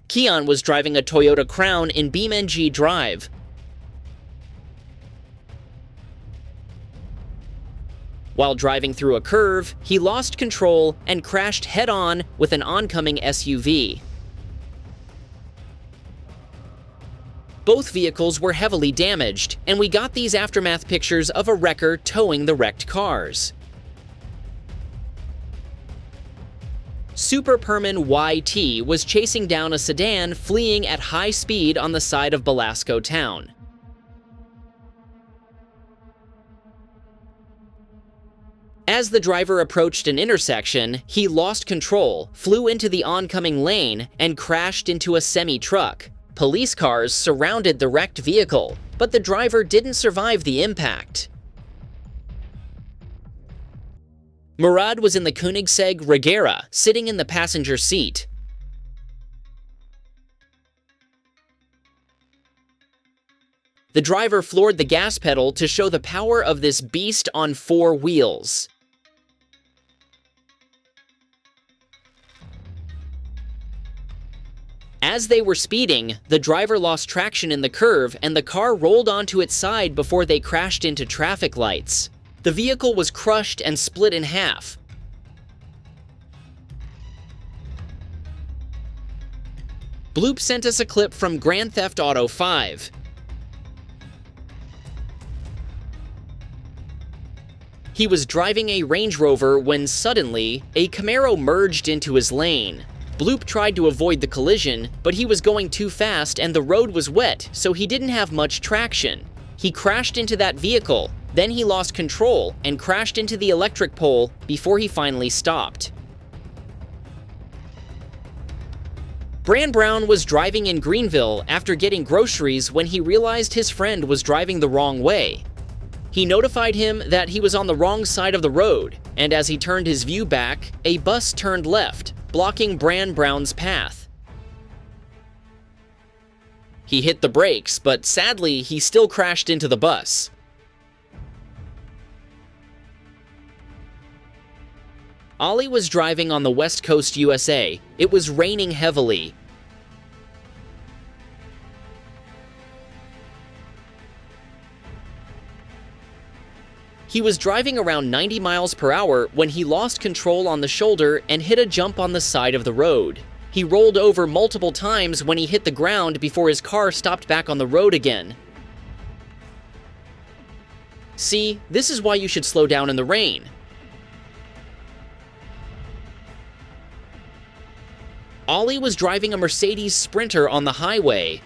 Keon was driving a Toyota Crown in BeamNG Drive. While driving through a curve, he lost control and crashed head-on with an oncoming SUV. Both vehicles were heavily damaged, and we got these aftermath pictures of a wrecker towing the wrecked cars. Superperman YT was chasing down a sedan fleeing at high speed on the side of Belasco town. As the driver approached an intersection, he lost control, flew into the oncoming lane, and crashed into a semi-truck. Police cars surrounded the wrecked vehicle, but the driver didn't survive the impact. Murad was in the Koenigsegg Regera, sitting in the passenger seat. The driver floored the gas pedal to show the power of this beast on 4 wheels. As they were speeding, the driver lost traction in the curve and the car rolled onto its side before they crashed into traffic lights. The vehicle was crushed and split in half. Bloop sent us a clip from Grand Theft Auto 5. He was driving a Range Rover when suddenly, a Camaro merged into his lane. Bloop tried to avoid the collision, but he was going too fast and the road was wet, so he didn't have much traction. He crashed into that vehicle, then he lost control and crashed into the electric pole before he finally stopped. Bran Brown was driving in Greenville after getting groceries when he realized his friend was driving the wrong way. He notified him that he was on the wrong side of the road, and as he turned his view back, a bus turned left, blocking Bran Brown's path. He hit the brakes, but sadly, he still crashed into the bus. Ollie was driving on the West Coast, USA. It was raining heavily. He was driving around 90 miles per hour when he lost control on the shoulder and hit a jump on the side of the road. He rolled over multiple times when he hit the ground before his car stopped back on the road again. See, this is why you should slow down in the rain. Ollie was driving a Mercedes Sprinter on the highway.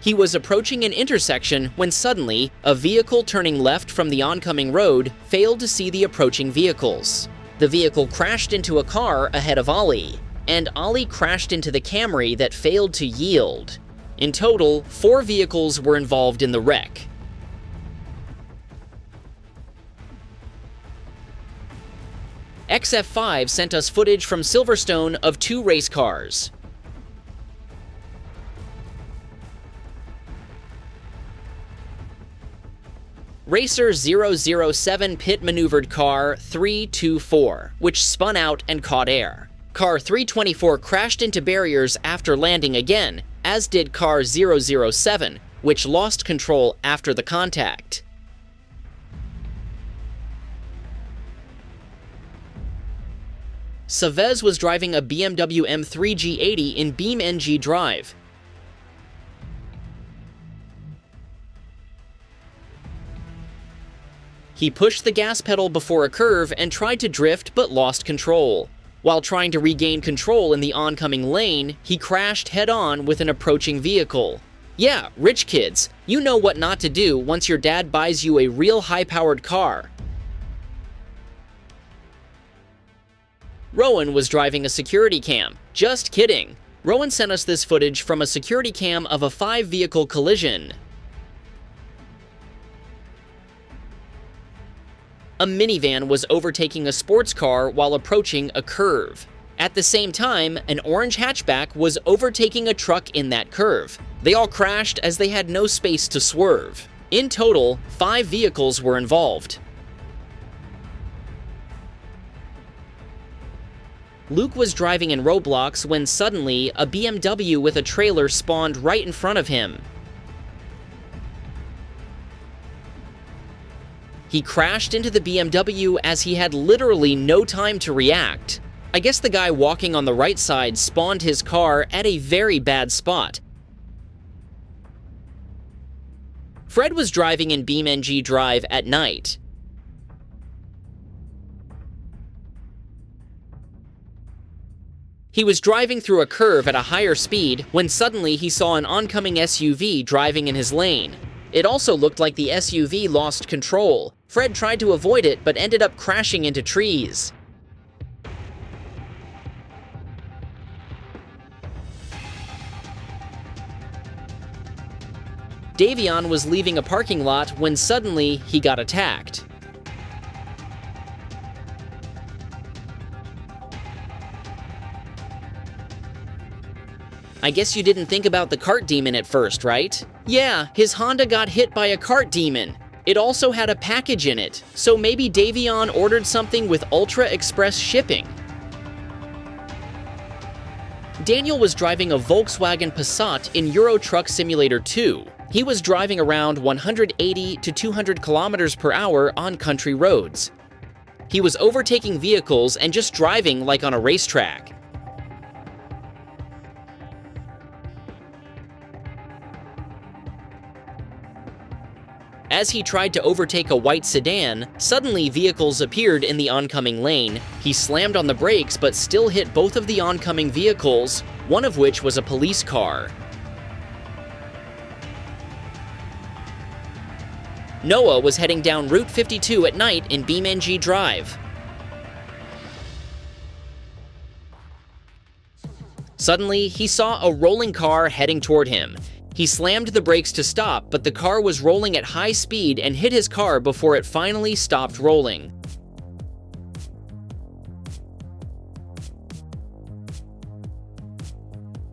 He was approaching an intersection when suddenly, a vehicle turning left from the oncoming road failed to see the approaching vehicles. The vehicle crashed into a car ahead of Ollie, and Ollie crashed into the Camry that failed to yield. In total, 4 vehicles were involved in the wreck. XF5 sent us footage from Silverstone of 2 race cars. Racer 007 pit-maneuvered car 324, which spun out and caught air. Car 324 crashed into barriers after landing again, as did car 007, which lost control after the contact. Savez was driving a BMW M3 G80 in BeamNG Drive. He pushed the gas pedal before a curve and tried to drift but lost control. While trying to regain control in the oncoming lane, he crashed head-on with an approaching vehicle. Yeah, rich kids, you know what not to do once your dad buys you a real high-powered car. Rowan was driving a security cam. Just kidding. Rowan sent us this footage from a security cam of a 5-vehicle collision. A minivan was overtaking a sports car while approaching a curve. At the same time, an orange hatchback was overtaking a truck in that curve. They all crashed as they had no space to swerve. In total, 5 vehicles were involved. Luke was driving in Roblox when suddenly a BMW with a trailer spawned right in front of him. He crashed into the BMW as he had literally no time to react. I guess the guy walking on the right side spawned his car at a very bad spot. Fred was driving in BeamNG Drive at night. He was driving through a curve at a higher speed when suddenly he saw an oncoming SUV driving in his lane. It also looked like the SUV lost control. Fred tried to avoid it but ended up crashing into trees. Davion was leaving a parking lot when suddenly he got attacked. I guess you didn't think about the cart demon at first, right? Yeah, his Honda got hit by a cart demon. It also had a package in it, so maybe Davion ordered something with Ultra Express shipping. Daniel was driving a Volkswagen Passat in Euro Truck Simulator 2. He was driving around 180 to 200 kilometers per hour on country roads. He was overtaking vehicles and just driving like on a racetrack. As he tried to overtake a white sedan, suddenly vehicles appeared in the oncoming lane. He slammed on the brakes but still hit both of the oncoming vehicles, one of which was a police car. Noah was heading down Route 52 at night in BeamNG Drive. Suddenly, he saw a rolling car heading toward him. He slammed the brakes to stop, but the car was rolling at high speed and hit his car before it finally stopped rolling.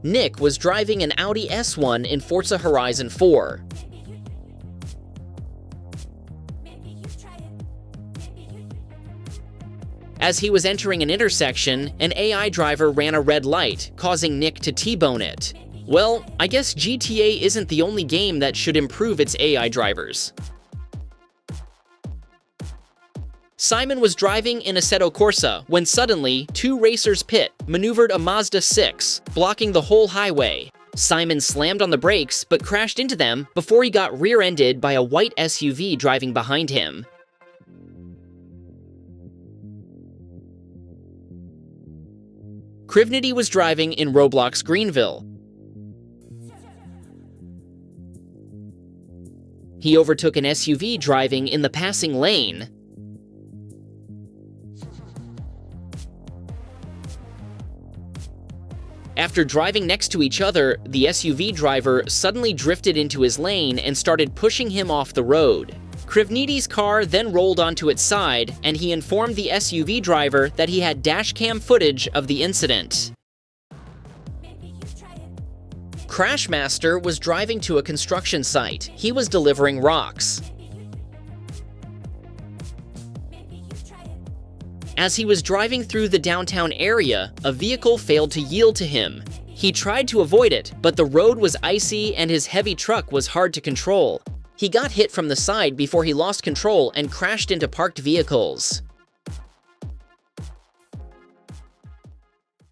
Nick was driving an Audi S1 in Forza Horizon 4. As he was entering an intersection, an AI driver ran a red light, causing Nick to T-bone it. Well, I guess GTA isn't the only game that should improve its AI drivers. Simon was driving in Assetto Corsa when suddenly, two racers pit maneuvered a Mazda 6, blocking the whole highway. Simon slammed on the brakes but crashed into them before he got rear-ended by a white SUV driving behind him. Krivnity was driving in Roblox Greenville. He overtook an SUV driving in the passing lane. After driving next to each other, the SUV driver suddenly drifted into his lane and started pushing him off the road. Krivnity's car then rolled onto its side, and he informed the SUV driver that he had dashcam footage of the incident. Crashmaster was driving to a construction site. He was delivering rocks. As he was driving through the downtown area, a vehicle failed to yield to him. He tried to avoid it, but the road was icy and his heavy truck was hard to control. He got hit from the side before he lost control and crashed into parked vehicles.